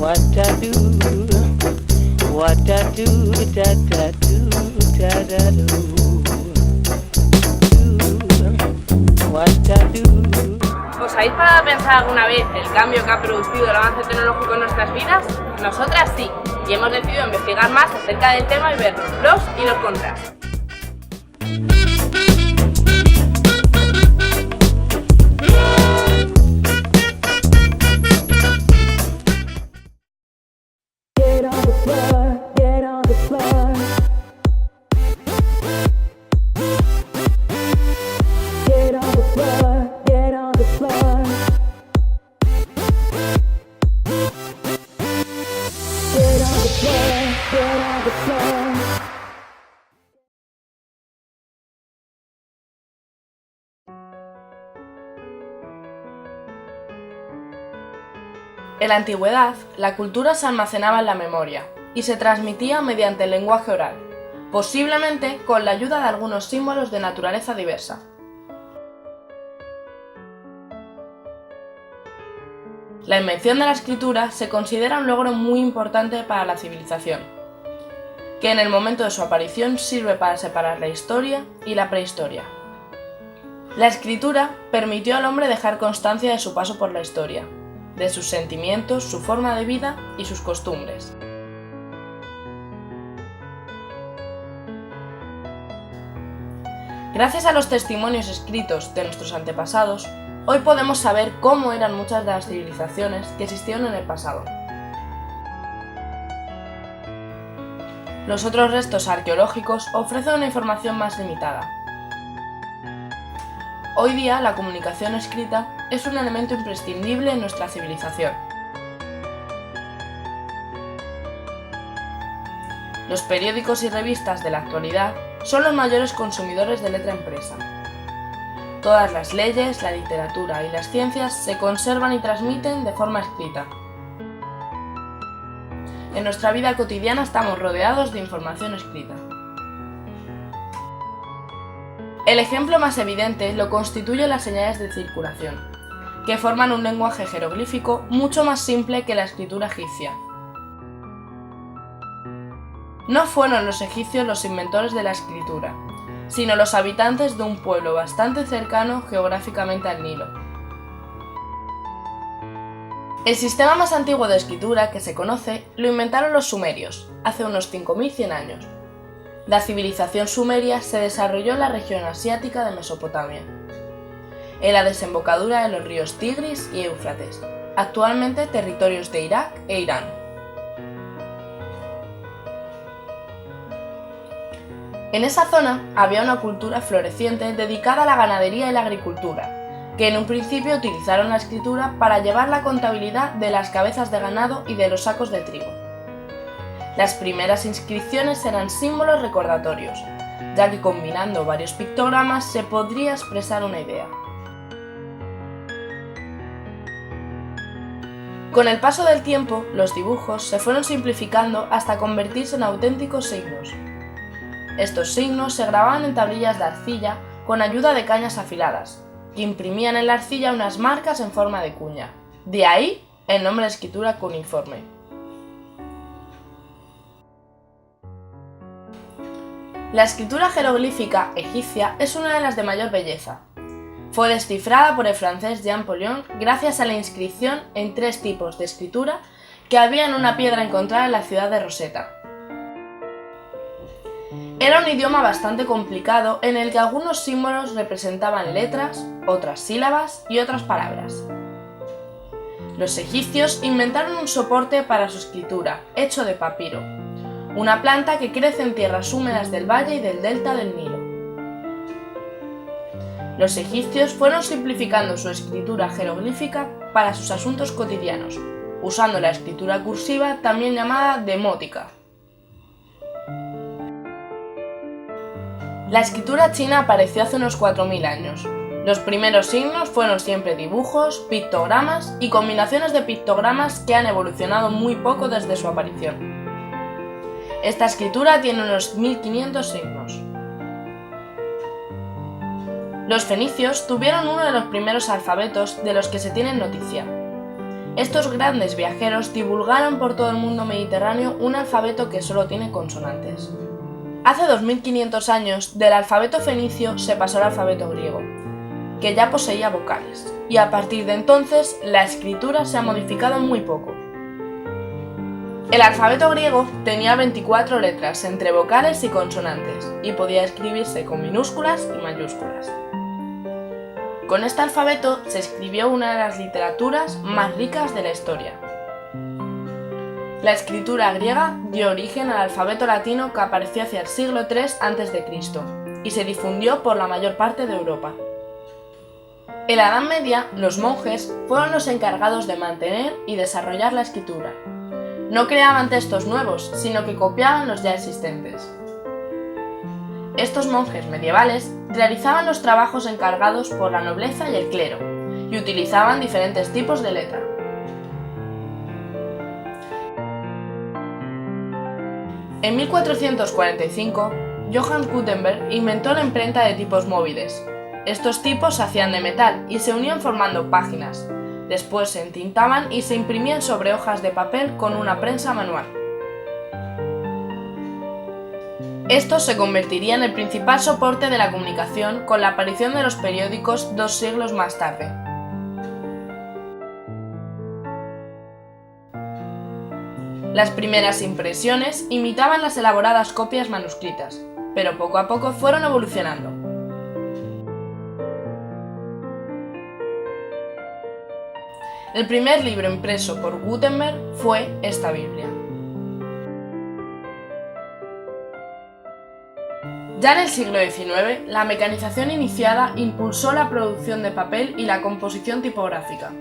what I do, what I do, da da do, da da do, what I do. ¿Os habéis parado a pensar alguna vez el cambio que ha producido el avance tecnológico en nuestras vidas? Nosotras sí, y hemos decidido investigar más acerca del tema y ver los pros y los contras. En la antigüedad, la cultura se almacenaba en la memoria y se transmitía mediante el lenguaje oral, posiblemente con la ayuda de algunos símbolos de naturaleza diversa. La invención de la escritura se considera un logro muy importante para la civilización, que en el momento de su aparición sirve para separar la historia y la prehistoria. La escritura permitió al hombre dejar constancia de su paso por la historia, de sus sentimientos, su forma de vida y sus costumbres. Gracias a los testimonios escritos de nuestros antepasados, hoy podemos saber cómo eran muchas de las civilizaciones que existieron en el pasado. Los otros restos arqueológicos ofrecen una información más limitada. Hoy día la comunicación escrita es un elemento imprescindible en nuestra civilización. Los periódicos y revistas de la actualidad son los mayores consumidores de letra impresa. Todas las leyes, la literatura y las ciencias se conservan y transmiten de forma escrita. En nuestra vida cotidiana estamos rodeados de información escrita. El ejemplo más evidente lo constituyen las señales de circulación, que forman un lenguaje jeroglífico mucho más simple que la escritura egipcia. No fueron los egipcios los inventores de la escritura, sino los habitantes de un pueblo bastante cercano geográficamente al Nilo. El sistema más antiguo de escritura que se conoce lo inventaron los sumerios, hace unos 5100 años. La civilización sumeria se desarrolló en la región asiática de Mesopotamia, en la desembocadura de los ríos Tigris y Éufrates, actualmente territorios de Irak e Irán. En esa zona había una cultura floreciente dedicada a la ganadería y la agricultura, que en un principio utilizaron la escritura para llevar la contabilidad de las cabezas de ganado y de los sacos de trigo. Las primeras inscripciones eran símbolos recordatorios, ya que combinando varios pictogramas se podría expresar una idea. Con el paso del tiempo, los dibujos se fueron simplificando hasta convertirse en auténticos signos. Estos signos se grababan en tablillas de arcilla con ayuda de cañas afiladas, que imprimían en la arcilla unas marcas en forma de cuña. De ahí el nombre de escritura cuneiforme. La escritura jeroglífica egipcia es una de las de mayor belleza. Fue descifrada por el francés Jean Paulhan gracias a la inscripción en 3 tipos de escritura que había en una piedra encontrada en la ciudad de Rosetta. Era un idioma bastante complicado en el que algunos símbolos representaban letras, otras sílabas y otras palabras. Los egipcios inventaron un soporte para su escritura, hecho de papiro, una planta que crece en tierras húmedas del valle y del delta del Nilo. Los egipcios fueron simplificando su escritura jeroglífica para sus asuntos cotidianos, usando la escritura cursiva también llamada demótica. La escritura china apareció hace unos 4000 años. Los primeros signos fueron siempre dibujos, pictogramas y combinaciones de pictogramas que han evolucionado muy poco desde su aparición. Esta escritura tiene unos 1500 signos. Los fenicios tuvieron uno de los primeros alfabetos de los que se tiene noticia. Estos grandes viajeros divulgaron por todo el mundo mediterráneo un alfabeto que solo tiene consonantes. Hace 2500 años, del alfabeto fenicio se pasó al alfabeto griego, que ya poseía vocales, y a partir de entonces la escritura se ha modificado muy poco. El alfabeto griego tenía 24 letras entre vocales y consonantes, y podía escribirse con minúsculas y mayúsculas. Con este alfabeto se escribió una de las literaturas más ricas de la historia. La escritura griega dio origen al alfabeto latino que apareció hacia el siglo III a.C. y se difundió por la mayor parte de Europa. En la Edad Media, los monjes fueron los encargados de mantener y desarrollar la escritura. No creaban textos nuevos, sino que copiaban los ya existentes. Estos monjes medievales realizaban los trabajos encargados por la nobleza y el clero, y utilizaban diferentes tipos de letra. En 1445, Johann Gutenberg inventó la imprenta de tipos móviles. Estos tipos se hacían de metal y se unían formando páginas. Después se entintaban y se imprimían sobre hojas de papel con una prensa manual. Estos se convertirían en el principal soporte de la comunicación con la aparición de los periódicos 2 siglos más tarde. Las primeras impresiones imitaban las elaboradas copias manuscritas, pero poco a poco fueron evolucionando. El primer libro impreso por Gutenberg fue esta Biblia. Ya en el siglo XIX, la mecanización iniciada impulsó la producción de papel y la composición tipográfica.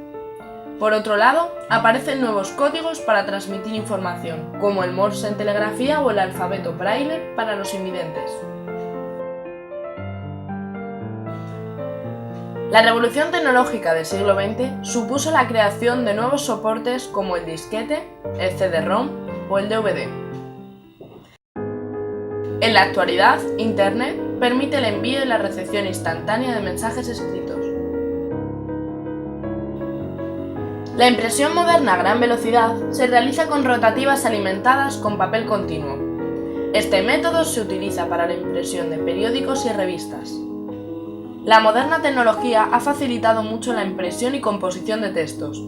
Por otro lado, aparecen nuevos códigos para transmitir información, como el Morse en telegrafía o el alfabeto Braille para los invidentes. La revolución tecnológica del siglo XX supuso la creación de nuevos soportes como el disquete, el CD-ROM o el DVD. En la actualidad, Internet permite el envío y la recepción instantánea de mensajes escritos. La impresión moderna a gran velocidad se realiza con rotativas alimentadas con papel continuo. Este método se utiliza para la impresión de periódicos y revistas. La moderna tecnología ha facilitado mucho la impresión y composición de textos.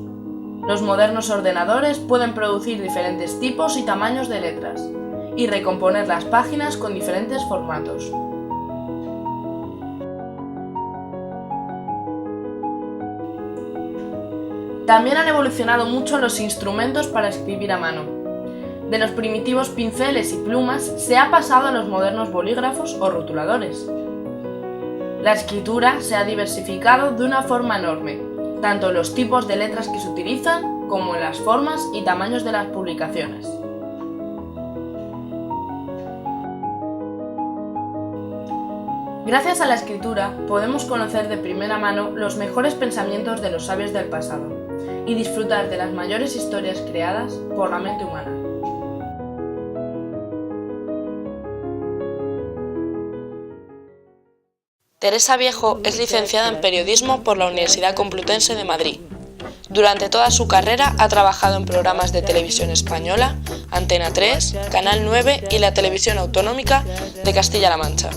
Los modernos ordenadores pueden producir diferentes tipos y tamaños de letras y recomponer las páginas con diferentes formatos. También han evolucionado mucho los instrumentos para escribir a mano. De los primitivos pinceles y plumas se ha pasado a los modernos bolígrafos o rotuladores. La escritura se ha diversificado de una forma enorme, tanto en los tipos de letras que se utilizan como en las formas y tamaños de las publicaciones. Gracias a la escritura podemos conocer de primera mano los mejores pensamientos de los sabios del pasado y disfrutar de las mayores historias creadas por la mente humana. Teresa Viejo es licenciada en Periodismo por la Universidad Complutense de Madrid. Durante toda su carrera ha trabajado en programas de televisión española, Antena 3, Canal 9 y la Televisión Autonómica de Castilla-La Mancha.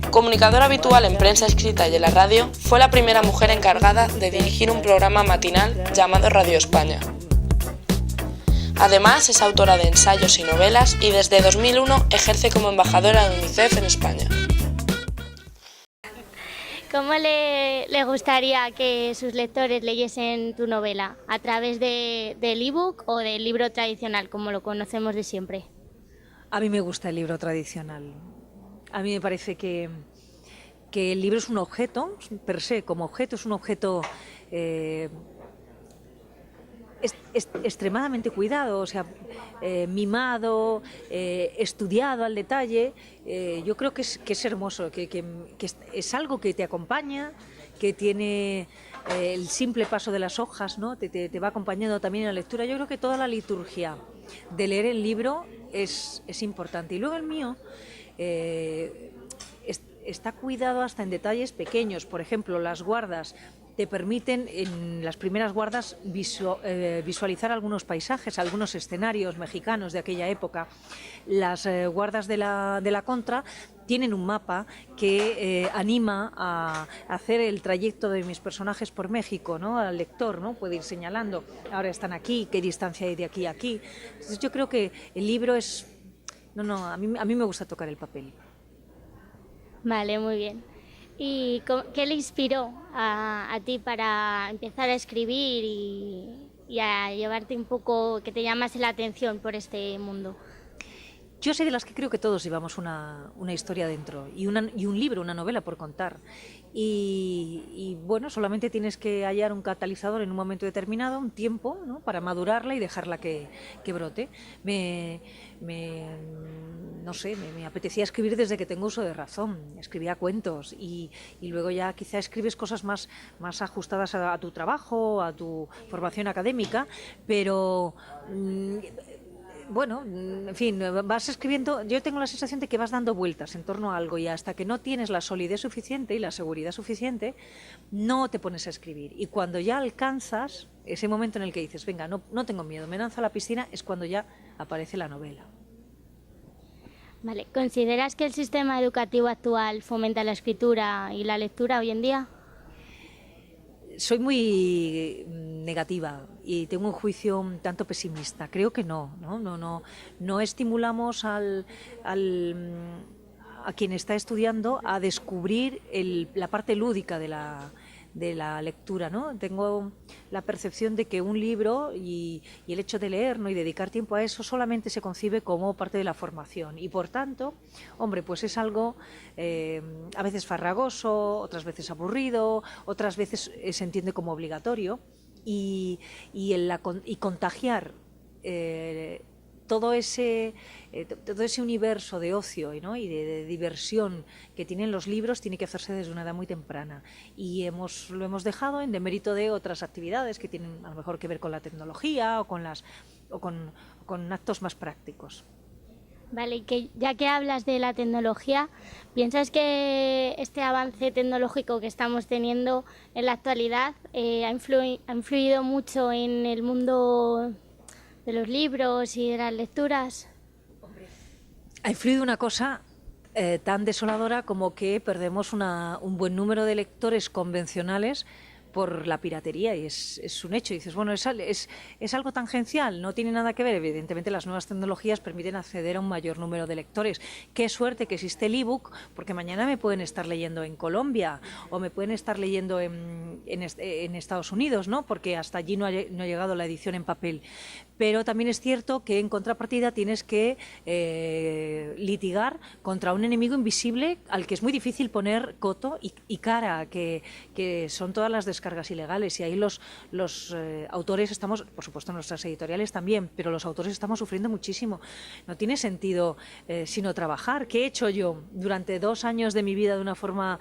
Comunicadora habitual en prensa escrita y en la radio, fue la primera mujer encargada de dirigir un programa matinal llamado Radio España. Además, es autora de ensayos y novelas y desde 2001 ejerce como embajadora de UNICEF en España. ¿Cómo le gustaría que sus lectores leyesen tu novela? ¿A través del ebook o del libro tradicional, como lo conocemos de siempre? A mí me gusta el libro tradicional. A mí me parece que el libro es un objeto, per se, como objeto, es un objeto extremadamente cuidado, o sea, mimado, estudiado al detalle. Yo creo que es hermoso, que es algo que te acompaña, que tiene el simple paso de las hojas, ¿no? Te va acompañando también en la lectura. Yo creo que toda la liturgia de leer el libro es importante. Y luego el mío está cuidado hasta en detalles pequeños, por ejemplo, las guardas te permiten en las primeras guardas visualizar algunos paisajes, algunos escenarios mexicanos de aquella época. Las guardas de la Contra tienen un mapa que anima a hacer el trayecto de mis personajes por México, ¿no? Al lector, ¿no? Puede ir señalando, ahora están aquí, qué distancia hay de aquí a aquí. Entonces yo creo que el libro es... a mí me gusta tocar el papel. Vale, muy bien. ¿Y qué le inspiró a ti para empezar a escribir y a llevarte un poco, que te llamase la atención por este mundo? Yo soy de las que creo que todos llevamos una historia dentro y un libro, una novela por contar. Y bueno, solamente tienes que hallar un catalizador en un momento determinado, un tiempo, ¿no? Para madurarla y dejarla que brote. No sé, me apetecía escribir desde que tengo uso de razón. Escribía cuentos y luego ya quizá escribes cosas más ajustadas a tu trabajo, a tu formación académica, pero... bueno, en fin, vas escribiendo, yo tengo la sensación de que vas dando vueltas en torno a algo y hasta que no tienes la solidez suficiente y la seguridad suficiente, no te pones a escribir. Y cuando ya alcanzas ese momento en el que dices, venga, no tengo miedo, me lanzo a la piscina, es cuando ya aparece la novela. Vale, ¿consideras que el sistema educativo actual fomenta la escritura y la lectura hoy en día? Soy muy negativa y tengo un juicio un tanto pesimista. Creo que no estimulamos a quien está estudiando a descubrir la parte lúdica de la lectura, ¿no? Tengo la percepción de que un libro y el hecho de leer, ¿no? Y dedicar tiempo a eso solamente se concibe como parte de la formación y por tanto, hombre, pues es algo a veces farragoso, otras veces aburrido, otras veces se entiende como obligatorio y contagiar todo ese universo de ocio, ¿no? Y de diversión que tienen los libros tiene que hacerse desde una edad muy temprana y lo hemos dejado en demérito de otras actividades que tienen a lo mejor que ver con la tecnología o con actos más prácticos. Vale, y que ya que hablas de la tecnología, ¿piensas que este avance tecnológico que estamos teniendo en la actualidad ha influido mucho en el mundo de los libros y de las lecturas? Ha influido una cosa tan desoladora como que perdemos un buen número de lectores convencionales por la piratería y es un hecho. Y dices, bueno, es algo tangencial, no tiene nada que ver. Evidentemente las nuevas tecnologías permiten acceder a un mayor número de lectores. Qué suerte que existe el ebook, porque mañana me pueden estar leyendo en Colombia o me pueden estar leyendo en Estados Unidos, ¿no? Porque hasta allí no ha llegado la edición en papel. Pero también es cierto que en contrapartida tienes que litigar contra un enemigo invisible al que es muy difícil poner coto y cara, que son todas las descargas ilegales. Y ahí los autores estamos, por supuesto nuestras editoriales también, pero los autores estamos sufriendo muchísimo. No tiene sentido sino trabajar. ¿Qué he hecho yo durante 2 años de mi vida de una forma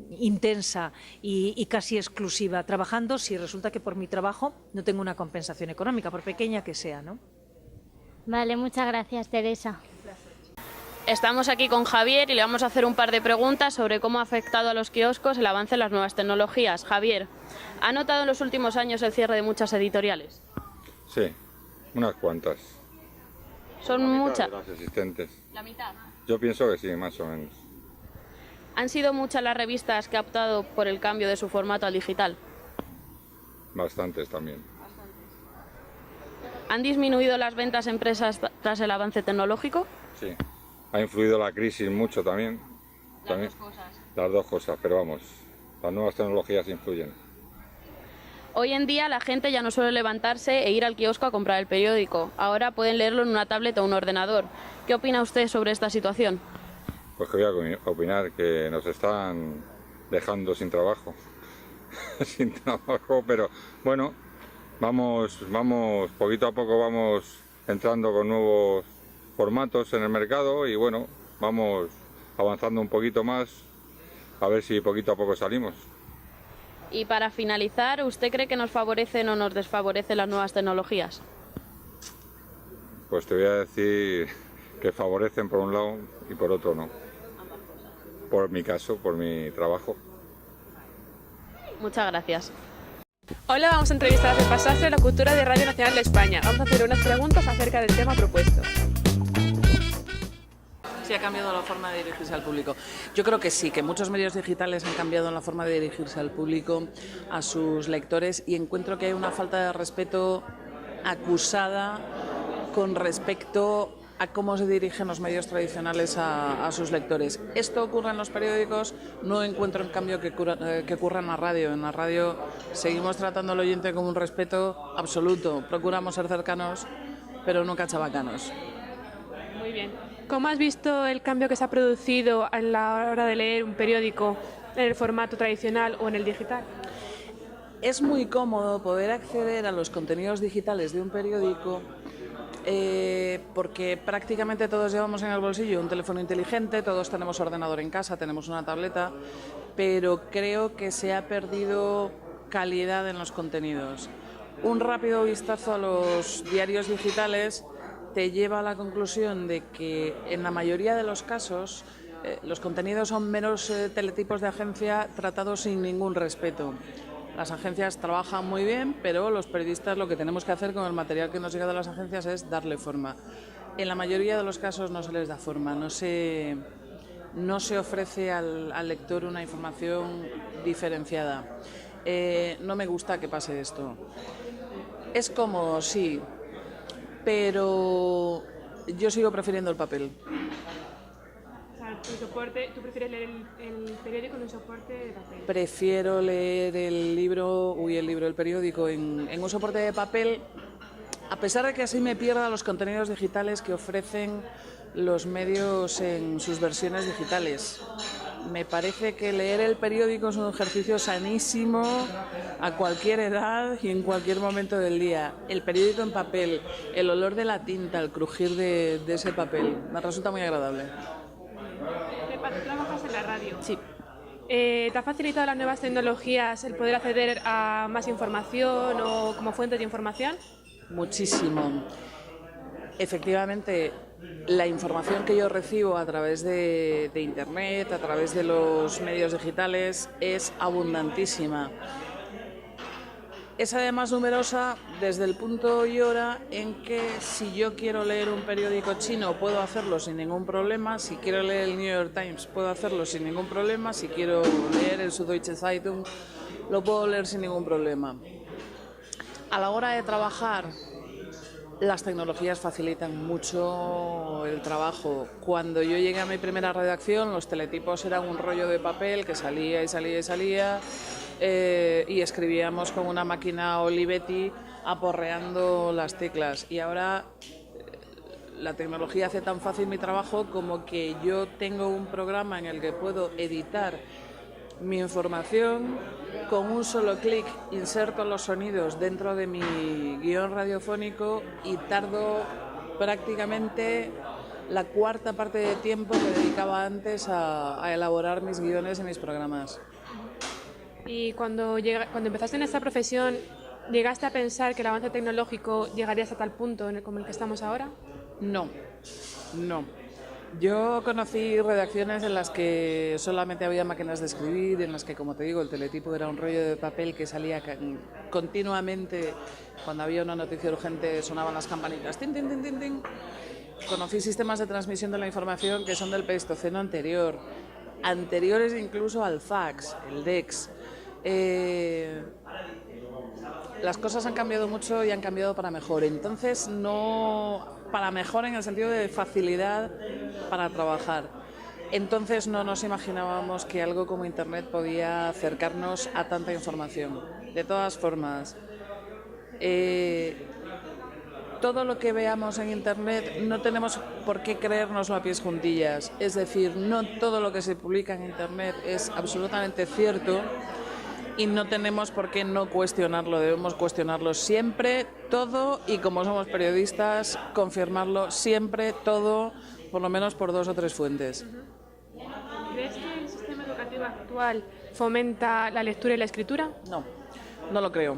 intensa y casi exclusiva trabajando si resulta que por mi trabajo no tengo una compensación económica, por pequeña que sea, ¿no? Vale, muchas gracias, Teresa. Estamos aquí con Javier y le vamos a hacer un par de preguntas sobre cómo ha afectado a los kioscos el avance de las nuevas tecnologías. Javier, ¿ha notado en los últimos años el cierre de muchas editoriales? Sí, unas cuantas. ¿Son muchas? Las existentes. ¿La mitad? Yo pienso que sí, más o menos. ¿Han sido muchas las revistas que han optado por el cambio de su formato al digital? Bastantes también. ¿Han disminuido las ventas empresas tras el avance tecnológico? Sí. Ha influido la crisis mucho también. Las dos cosas. Las dos cosas, pero vamos, las nuevas tecnologías influyen. Hoy en día la gente ya no suele levantarse e ir al kiosco a comprar el periódico. Ahora pueden leerlo en una tablet o un ordenador. ¿Qué opina usted sobre esta situación? Pues que voy a opinar que nos están dejando sin trabajo. Sin trabajo, pero bueno, vamos poquito a poco vamos entrando con nuevos formatos en el mercado y bueno, vamos avanzando un poquito más a ver si poquito a poco salimos. Y para finalizar, ¿usted cree que nos favorecen o nos desfavorecen las nuevas tecnologías? Pues te voy a decir que favorecen por un lado y por otro no. Por mi caso, por mi trabajo. Muchas gracias. Hola, vamos a entrevistar a Pepa Sastre, la cultura de Radio Nacional de España. Vamos a hacer unas preguntas acerca del tema propuesto. ¿Si ha cambiado la forma de dirigirse al público? Yo creo que sí, que muchos medios digitales han cambiado la forma de dirigirse al público, a sus lectores, y encuentro que hay una falta de respeto acusada con respecto a cómo se dirigen los medios tradicionales a sus lectores. Esto ocurre en los periódicos, no encuentro en cambio que ocurra en la radio. En la radio seguimos tratando al oyente con un respeto absoluto, procuramos ser cercanos, pero nunca chabacanos. Muy bien. ¿Cómo has visto el cambio que se ha producido a la hora de leer un periódico en el formato tradicional o en el digital? Es muy cómodo poder acceder a los contenidos digitales de un periódico porque prácticamente todos llevamos en el bolsillo un teléfono inteligente, todos tenemos ordenador en casa, tenemos una tableta, pero creo que se ha perdido calidad en los contenidos. Un rápido vistazo a los diarios digitales te lleva a la conclusión de que en la mayoría de los casos los contenidos son meros teletipos de agencia tratados sin ningún respeto. Las agencias trabajan muy bien, pero los periodistas lo que tenemos que hacer con el material que nos llega de las agencias es darle forma. En la mayoría de los casos no se les da forma, no se ofrece al lector una información diferenciada. No me gusta que pase esto. Es cómodo, sí, pero yo sigo prefiriendo el papel. ¿Tú prefieres leer el periódico en un soporte de papel? Prefiero leer el periódico en un soporte de papel, a pesar de que así me pierda los contenidos digitales que ofrecen los medios en sus versiones digitales. Me parece que leer el periódico es un ejercicio sanísimo a cualquier edad y en cualquier momento del día. El periódico en papel, el olor de la tinta, el crujir de ese papel, me resulta muy agradable. Pepa, ¿tú trabajas en la radio? Sí. ¿Te ha facilitado las nuevas tecnologías el poder acceder a más información o como fuente de información? Muchísimo. Efectivamente, la información que yo recibo a través de Internet, a través de los medios digitales, es abundantísima. Es además numerosa desde el punto y hora en que si yo quiero leer un periódico chino puedo hacerlo sin ningún problema, si quiero leer el New York Times puedo hacerlo sin ningún problema, si quiero leer el Süddeutsche Zeitung lo puedo leer sin ningún problema. A la hora de trabajar, las tecnologías facilitan mucho el trabajo. Cuando yo llegué a mi primera redacción, los teletipos eran un rollo de papel que salía y salía y salía, y escribíamos con una máquina Olivetti aporreando las teclas. Y ahora la tecnología hace tan fácil mi trabajo como que yo tengo un programa en el que puedo editar mi información. Con un solo clic inserto los sonidos dentro de mi guión radiofónico y tardo prácticamente la cuarta parte de tiempo que dedicaba antes a elaborar mis guiones y mis programas. Y cuando empezaste en esta profesión, ¿llegaste a pensar que el avance tecnológico llegaría hasta tal punto como el que estamos ahora? No. Yo conocí redacciones en las que solamente había máquinas de escribir, en las que, como te digo, el teletipo era un rollo de papel que salía continuamente. Cuando había una noticia urgente sonaban las campanitas. ¡Tin, tin, tin, tin, tin! Conocí sistemas de transmisión de la información que son del Pleistoceno anterior, anteriores incluso al fax, el DEX. Las cosas han cambiado mucho y han cambiado para mejor. Entonces, no para mejor en el sentido de facilidad para trabajar. Entonces no nos imaginábamos que algo como Internet podía acercarnos a tanta información. De todas formas, todo lo que veamos en Internet no tenemos por qué creérnoslo a pies juntillas. Es decir, no todo lo que se publica en Internet es absolutamente cierto y no tenemos por qué no cuestionarlo. Debemos cuestionarlo siempre, todo, y como somos periodistas, confirmarlo siempre, todo, por lo menos por 2 o 3 fuentes. ¿Crees que el sistema educativo actual fomenta la lectura y la escritura? No lo creo.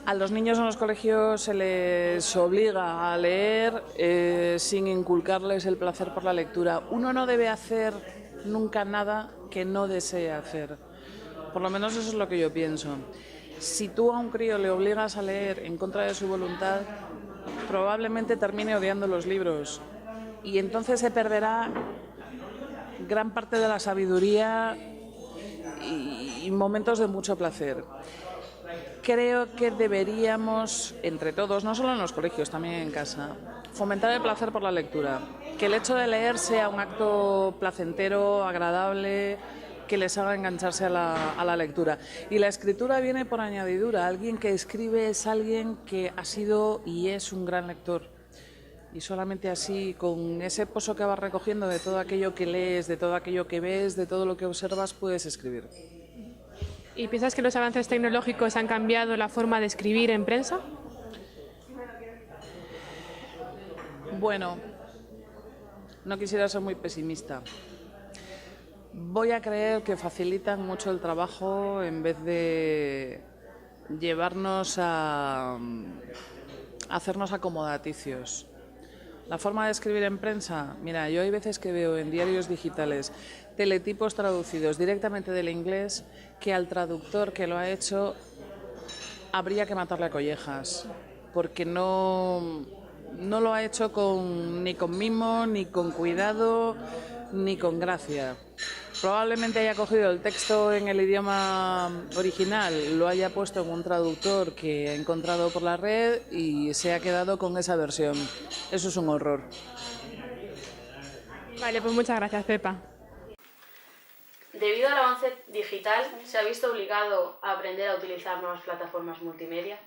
A los niños en los colegios se les obliga a leer sin inculcarles el placer por la lectura. Uno no debe hacer nunca nada que no desee hacer. Por lo menos eso es lo que yo pienso. Si tú a un crío le obligas a leer en contra de su voluntad, probablemente termine odiando los libros y entonces se perderá gran parte de la sabiduría y momentos de mucho placer. Creo que deberíamos, entre todos, no solo en los colegios, también en casa, fomentar el placer por la lectura. Que el hecho de leer sea un acto placentero, agradable, que les haga engancharse a la lectura. Y la escritura viene por añadidura. Alguien que escribe es alguien que ha sido y es un gran lector. Y solamente así, con ese pozo que vas recogiendo de todo aquello que lees, de todo aquello que ves, de todo lo que observas, puedes escribir. ¿Y piensas que los avances tecnológicos han cambiado la forma de escribir en prensa? Bueno, no quisiera ser muy pesimista. Voy a creer que facilitan mucho el trabajo en vez de llevarnos a hacernos acomodaticios. La forma de escribir en prensa, mira, yo hay veces que veo en diarios digitales teletipos traducidos directamente del inglés que al traductor que lo ha hecho habría que matarle a collejas, porque no lo ha hecho ni con mimo, ni con cuidado, ni con gracia. Probablemente haya cogido el texto en el idioma original, lo haya puesto en un traductor que ha encontrado por la red y se ha quedado con esa versión. Eso es un horror. Vale, pues muchas gracias, Pepa. Debido al avance digital, ¿se ha visto obligado a aprender a utilizar nuevas plataformas multimedia?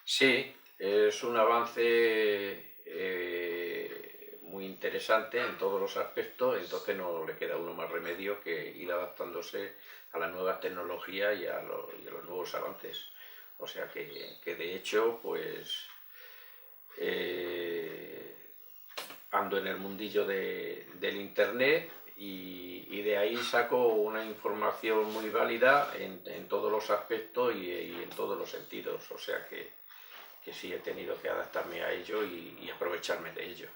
Sí, es un avance muy interesante en todos los aspectos, entonces no le queda a uno más remedio que ir adaptándose a las nuevas tecnologías y a los nuevos avances. O sea que de hecho, pues ando en el mundillo del internet y de ahí saco una información muy válida en todos los aspectos y en todos los sentidos. O sea que sí he tenido que adaptarme a ello y aprovecharme de ello.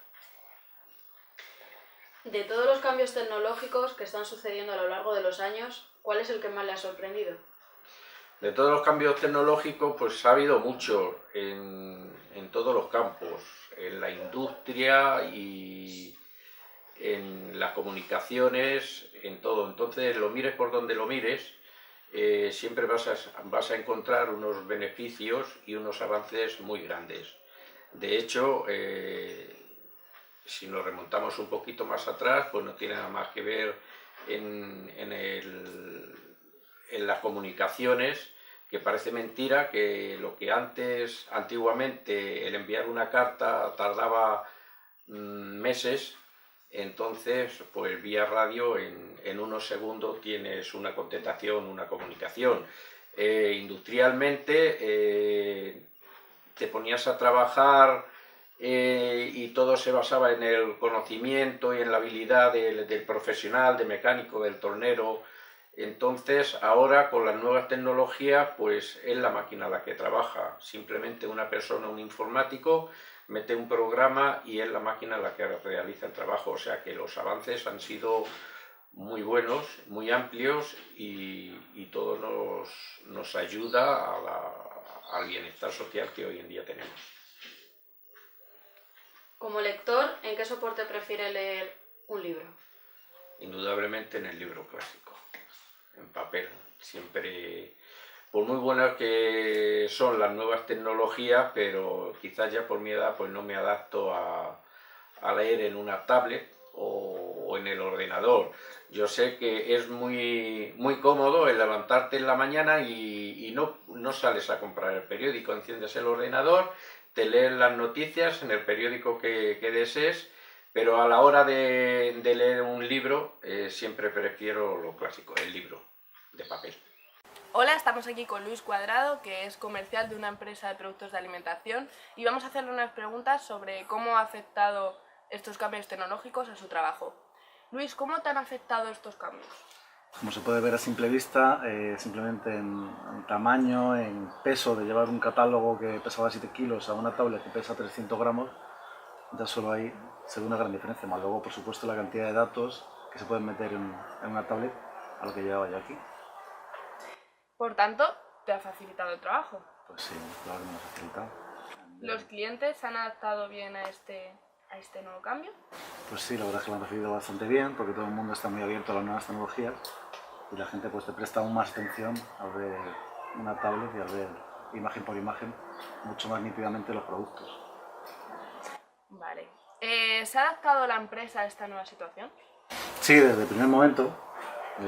De todos los cambios tecnológicos que están sucediendo a lo largo de los años, ¿cuál es el que más le ha sorprendido? De todos los cambios tecnológicos, pues ha habido mucho en todos los campos, en la industria y en las comunicaciones, en todo. Entonces, lo mires por donde lo mires, siempre vas a encontrar unos beneficios y unos avances muy grandes. De hecho, si nos remontamos un poquito más atrás, pues no tiene nada más que ver en las comunicaciones, que parece mentira que lo que antiguamente el enviar una carta tardaba meses, entonces pues vía radio en unos segundos tienes una contestación, una comunicación. Industrialmente te ponías a trabajar y todo se basaba en el conocimiento y en la habilidad del profesional, del mecánico, del tornero. Entonces ahora con las nuevas tecnologías pues es la máquina la que trabaja, simplemente una persona, un informático, mete un programa y es la máquina la que realiza el trabajo. O sea que los avances han sido muy buenos, muy amplios y todo nos ayuda al bienestar social que hoy en día tenemos. Como lector, ¿en qué soporte prefiere leer un libro? Indudablemente en el libro clásico, en papel. Siempre, por muy buenas que son las nuevas tecnologías, pero quizás ya por mi edad pues no me adapto a leer en una tablet o en el ordenador. Yo sé que es muy cómodo el levantarte en la mañana y no sales a comprar el periódico, enciendes el ordenador, te lees las noticias en el periódico que desees, pero a la hora de leer un libro siempre prefiero lo clásico, el libro de papel. Hola, estamos aquí con Luis Cuadrado, que es comercial de una empresa de productos de alimentación, y vamos a hacerle unas preguntas sobre cómo ha afectado estos cambios tecnológicos a su trabajo. Luis, ¿cómo te han afectado estos cambios? Como se puede ver a simple vista, simplemente en tamaño, en peso, de llevar un catálogo que pesaba 7 kilos a una tablet que pesa 300 gramos, ya solo ahí se ve una gran diferencia. Más luego, por supuesto, la cantidad de datos que se pueden meter en una tablet a lo que llevaba yo aquí. Por tanto, te ha facilitado el trabajo. Pues sí, claro que me lo ha facilitado. ¿Los clientes se han adaptado bien a este nuevo cambio? Pues sí, la verdad es que lo han recibido bastante bien, porque todo el mundo está muy abierto a las nuevas tecnologías y la gente pues te presta aún más atención al ver una tablet y al ver imagen por imagen mucho más nítidamente los productos. Vale. ¿Se ha adaptado la empresa a esta nueva situación? Sí, desde el primer momento,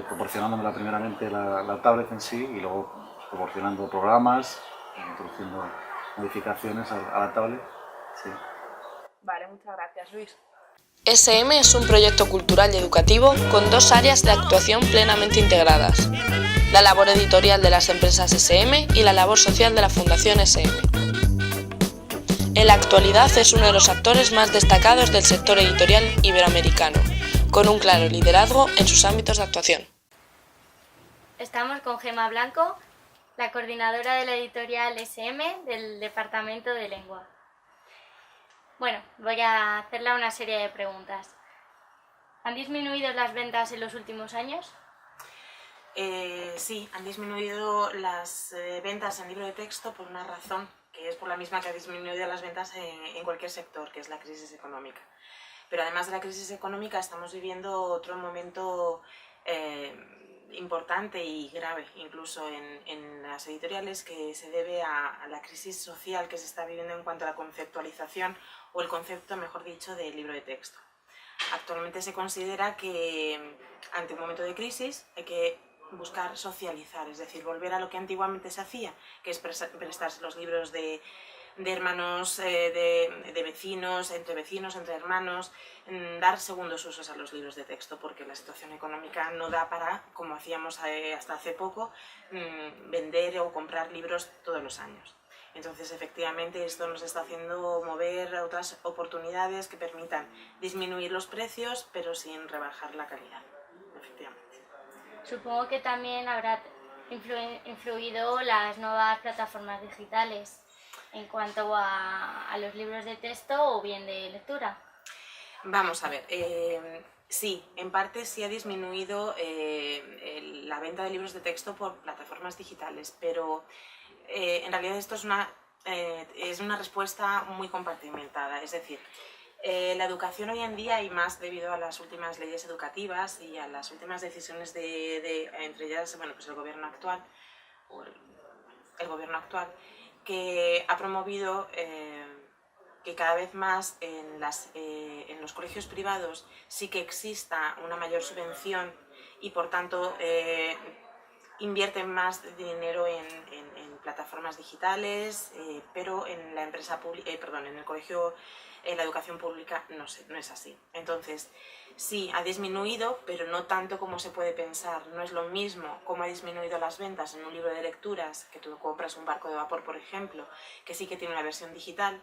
proporcionándome primeramente la tablet en sí y luego pues, proporcionando programas, introduciendo modificaciones a la tablet. Sí. Vale, muchas gracias, Luis. SM es un proyecto cultural y educativo con 2 áreas de actuación plenamente integradas: la labor editorial de las empresas SM y la labor social de la Fundación SM. En la actualidad es uno de los actores más destacados del sector editorial iberoamericano, con un claro liderazgo en sus ámbitos de actuación. Estamos con Gemma Blanco, la coordinadora de la editorial SM del Departamento de Lengua. Bueno, voy a hacerle una serie de preguntas. ¿Han disminuido las ventas en los últimos años? Sí, han disminuido las ventas en libro de texto por una razón, que es por la misma que ha disminuido las ventas en cualquier sector, que es la crisis económica. Pero además de la crisis económica estamos viviendo otro momento importante y grave, incluso en las editoriales, que se debe a la crisis social que se está viviendo en cuanto a la conceptualización, o el concepto, mejor dicho, del libro de texto. Actualmente se considera que ante un momento de crisis hay que buscar socializar, es decir, volver a lo que antiguamente se hacía, que es prestarse los libros de hermanos, de vecinos, entre hermanos, dar segundos usos a los libros de texto, porque la situación económica no da para, como hacíamos hasta hace poco, vender o comprar libros todos los años. Entonces, efectivamente, esto nos está haciendo mover a otras oportunidades que permitan disminuir los precios, pero sin rebajar la calidad, efectivamente. Supongo que también habrá influido las nuevas plataformas digitales en cuanto a los libros de texto o bien de lectura. Vamos a ver, sí, en parte sí ha disminuido la venta de libros de texto por plataformas digitales, pero en realidad esto es una respuesta muy compartimentada, es decir, la educación hoy en día, y más debido a las últimas leyes educativas y a las últimas decisiones entre ellas, bueno, pues el gobierno actual, que ha promovido que cada vez más en los colegios privados sí que exista una mayor subvención y por tanto invierten más dinero en plataformas digitales, pero en la empresa en el colegio, en la educación pública no es así. Entonces, sí, ha disminuido, pero no tanto como se puede pensar. No es lo mismo cómo ha disminuido las ventas en un libro de lecturas, que tú compras un barco de vapor, por ejemplo, que sí que tiene una versión digital,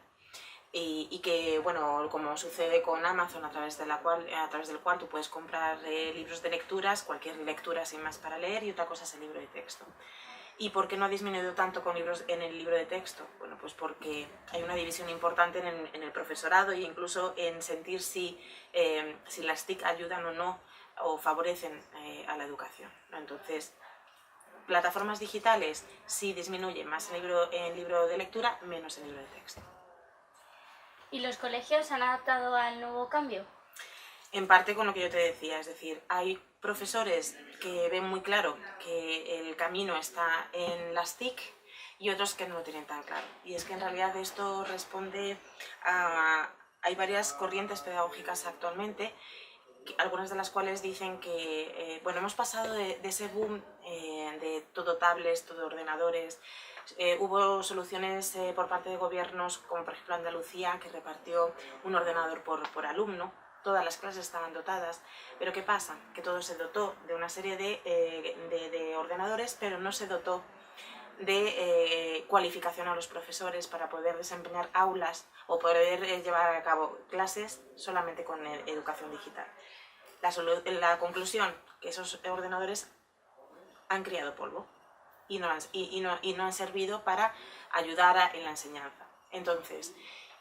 y que, bueno, como sucede con Amazon, a través del cual tú puedes comprar libros de lecturas, cualquier lectura sin más para leer, y otra cosa es el libro de texto. ¿Y por qué no ha disminuido tanto en el libro de texto? Bueno, pues porque hay una división importante en el profesorado, e incluso en sentir si las TIC ayudan o no, o favorecen a la educación, ¿no? Entonces, plataformas digitales sí disminuyen más el libro de lectura, menos el libro de texto. ¿Y los colegios se han adaptado al nuevo cambio? En parte con lo que yo te decía, es decir, hay profesores que ven muy claro que el camino está en las TIC y otros que no lo tienen tan claro. Y es que en realidad esto responde a... Hay varias corrientes pedagógicas actualmente, algunas de las cuales dicen que bueno, hemos pasado de ese boom de todo tablets, todo ordenadores. Hubo soluciones por parte de gobiernos, como por ejemplo Andalucía, que repartió un ordenador por alumno. Todas las clases estaban dotadas, pero ¿qué pasa? Que todo se dotó de una serie de ordenadores, pero no se dotó de cualificación a los profesores para poder desempeñar aulas o poder llevar a cabo clases solamente con educación digital. La conclusión, que esos ordenadores han criado polvo y no han servido para ayudar en la enseñanza. Entonces,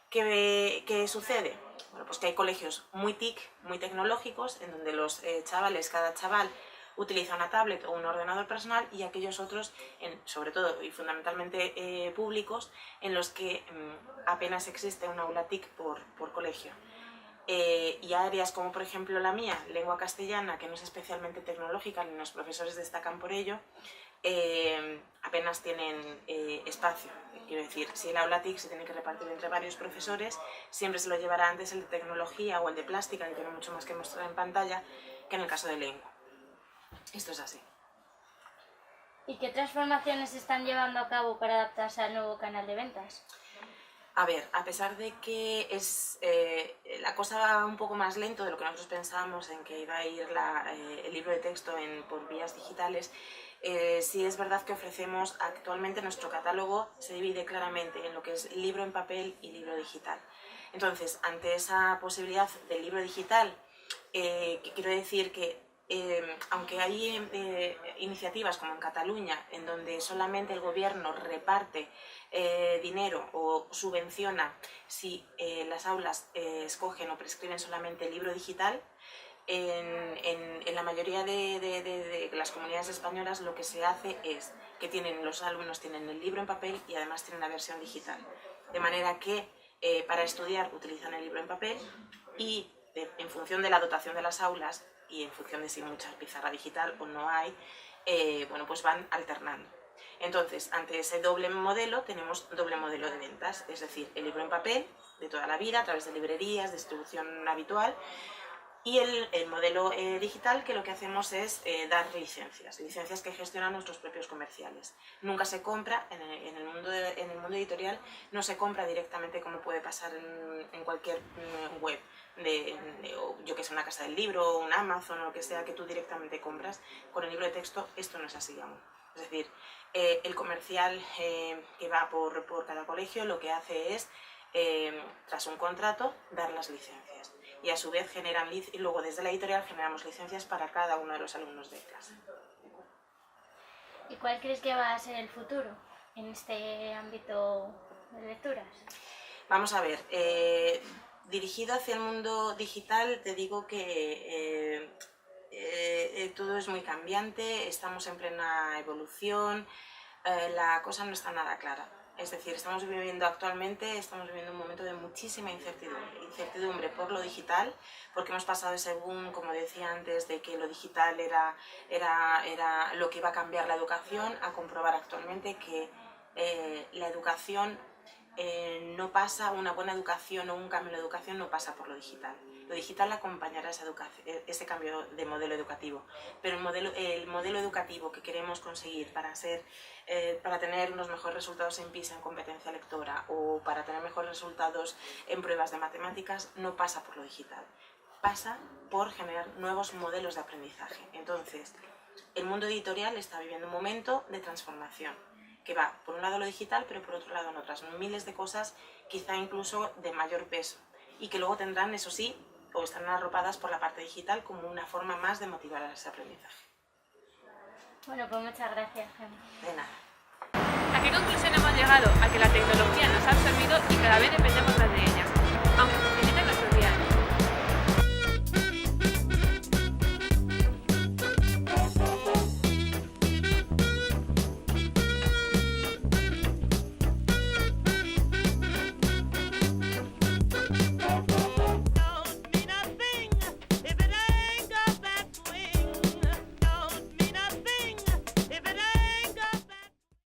¿qué sucede? Bueno, pues que hay colegios muy TIC, muy tecnológicos, en donde los chavales, cada chaval utiliza una tablet o un ordenador personal, y aquellos otros, sobre todo y fundamentalmente públicos, en los que apenas existe un aula TIC por colegio. Y áreas como por ejemplo la mía, lengua castellana, que no es especialmente tecnológica, ni los profesores destacan por ello, apenas tienen espacio. Quiero decir, si el aula TIC se tiene que repartir entre varios profesores, siempre se lo llevará antes el de tecnología o el de plástica, que tiene mucho más que mostrar en pantalla, que en el caso de lengua. Esto es así. ¿Y qué transformaciones se están llevando a cabo para adaptarse al nuevo canal de ventas? A ver, a pesar de que la cosa va un poco más lento de lo que nosotros pensábamos en que iba a ir el libro de texto por vías digitales, sí es verdad que ofrecemos actualmente, nuestro catálogo se divide claramente en lo que es libro en papel y libro digital. Entonces, ante esa posibilidad del libro digital, quiero decir que aunque hay iniciativas como en Cataluña, en donde solamente el gobierno reparte dinero o subvenciona si las aulas escogen o prescriben solamente el libro digital, en la mayoría de las comunidades españolas lo que se hace es que los alumnos tienen el libro en papel y además tienen la versión digital. De manera que para estudiar utilizan el libro en papel y en función de la dotación de las aulas y en función de si hay mucha pizarra digital o no hay, bueno, pues van alternando. Entonces, ante ese doble modelo, tenemos doble modelo de ventas, es decir, el libro en papel de toda la vida, a través de librerías, distribución habitual, y el modelo digital, que lo que hacemos es dar licencias que gestionan nuestros propios comerciales. Nunca se compra, en el mundo editorial, no se compra directamente como puede pasar en cualquier web, yo que sé, una casa del libro, un Amazon o lo que sea, que tú directamente compras. Con el libro de texto esto no es así aún. Es decir, el comercial que va por cada colegio lo que hace es, tras un contrato, dar las licencias. Y a su vez y luego desde la editorial generamos licencias para cada uno de los alumnos de clase. ¿Y cuál crees que va a ser el futuro en este ámbito de lecturas? Vamos a ver, dirigido hacia el mundo digital, te digo que todo es muy cambiante, estamos en plena evolución, la cosa no está nada clara. Es decir, estamos viviendo un momento de muchísima incertidumbre por lo digital, porque hemos pasado ese boom, como decía antes, de que lo digital era lo que iba a cambiar la educación, a comprobar actualmente que la educación no pasa, una buena educación o un cambio en la educación no pasa por lo digital. Lo digital acompañará ese cambio de modelo educativo, pero el modelo educativo que queremos conseguir para tener unos mejores resultados en PISA, en competencia lectora, o para tener mejores resultados en pruebas de matemáticas, no pasa por lo digital. Pasa por generar nuevos modelos de aprendizaje. Entonces, el mundo editorial está viviendo un momento de transformación, que va por un lado lo digital, pero por otro lado en otras miles de cosas, quizá incluso de mayor peso, y que luego tendrán, eso sí, o estarán arropadas por la parte digital como una forma más de motivar a ese aprendizaje. Bueno, pues muchas gracias, Gemma. De nada. ¿A qué conclusión hemos llegado? A que la tecnología nos ha absorbido y cada vez dependemos más